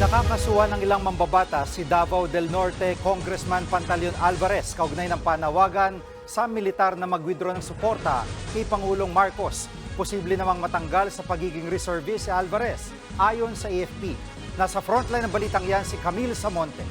Pinakakasuhan ng ilang mambabatas si Davao del Norte Congressman Pantaleon Alvarez kaugnay ng panawagan sa militar na mag-withdraw ng suporta kay Pangulong Marcos. Posible namang matanggal sa pagiging reservist si Alvarez ayon sa AFP. Nasa frontline ng balitang yan si Camille Samonte.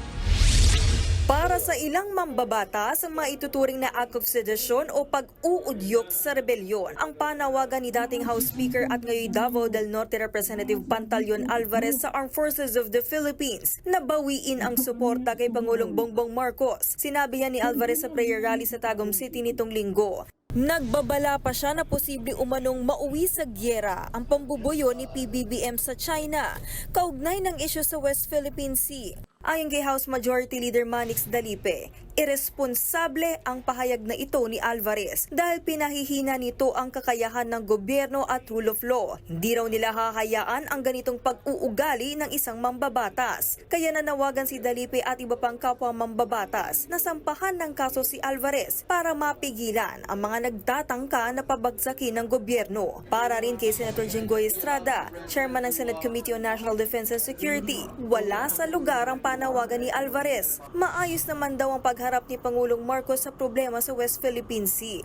Para sa ilang mambabatas, maituturing na act of sedition o pag-uudyok sa rebelyon ang panawagan ni dating House Speaker at ngayon Davao del Norte Representative Pantaleon Alvarez sa Armed Forces of the Philippines na bawiin ang suporta kay Pangulong Bongbong Marcos. Sinabi yan ni Alvarez sa prayer rally sa Tagum City nitong linggo. Nagbabala pa siya na posible umanong mauwi sa gyera ang pambubuyo ni PBBM sa China, kaugnay ng isyu sa West Philippine Sea. Ayon kay House Majority Leader Manix Dalipe, iresponsable ang pahayag na ito ni Alvarez dahil pinahihina nito ang kakayahan ng gobyerno at rule of law. Hindi raw nila hahayaan ang ganitong pag-uugali ng isang mambabatas. Kaya nanawagan si Dalipe at iba pang kapwa mambabatas na sampahan ng kaso si Alvarez para mapigilan ang mga nagtatangka na pabagsakin ng gobyerno. Para rin kay Senator Jinggoy Estrada, Chairman ng Senate Committee on National Defense and Security, wala sa lugar ang panawagan ni Alvarez. Maayos naman daw ang pagharap ni Pangulong Marcos sa problema sa West Philippine Sea.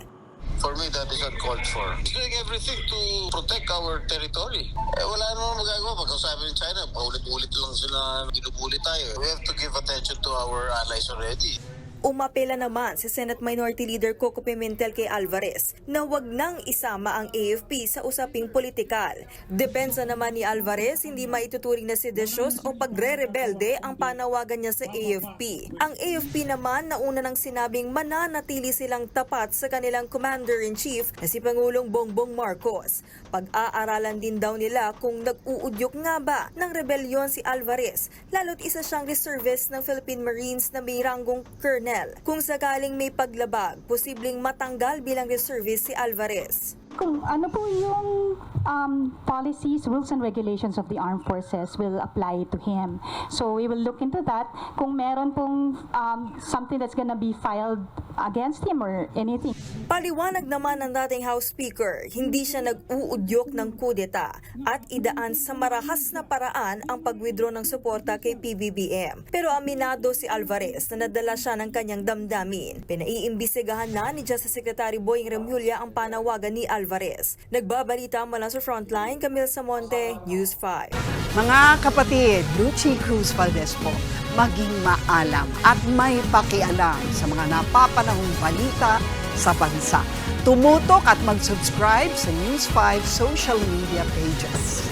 For me, that is uncalled for. He's doing everything to protect our territory. Wala namang magagawa. Pagkasabi ng China, paulit-ulit lang sila binubuli tayo. We have to give attention to our allies already. Umapela naman si Senate Minority Leader Coco Pimentel kay Alvarez na wag nang isama ang AFP sa usaping politikal. Depensa naman ni Alvarez, hindi maituturing na sedesyos o pagre-rebelde ang panawagan niya sa AFP. Ang AFP naman nauna nang sinabing mananatili silang tapat sa kanilang Commander-in-Chief na si Pangulong Bongbong Marcos. Pag-aaralan din daw nila kung nag-uudyok nga ba ng rebelyon si Alvarez, lalo't isa siyang reservist ng Philippine Marines na may ranggong colonel. Kung sakaling may paglabag, posibleng matanggal bilang reservist si Alvarez. Kung ano po yung policies, rules and regulations of the armed forces will apply to him. So we will look into that. Kung meron pong something that's gonna be filed against him or anything. Paliwanag naman ng dating House Speaker, hindi siya nag-uudyok ng kudeta at idaan sa marahas na paraan ang pag-withdraw ng suporta kay PBBM. Pero aminado si Alvarez na nadala siya ng kanyang damdamin. Pinaiimbestigahan na ni Justice Secretary Boying Remulla ang panawagan ni Alvarez. Nagbabalita mula sa Frontline, Camille Samonte, News 5. Mga kapatid, Lucy Cruz Valdez po, maging maalam at may pakialam sa mga napapanahong balita sa bansa. Tumutok at mag-subscribe sa News 5 social media pages.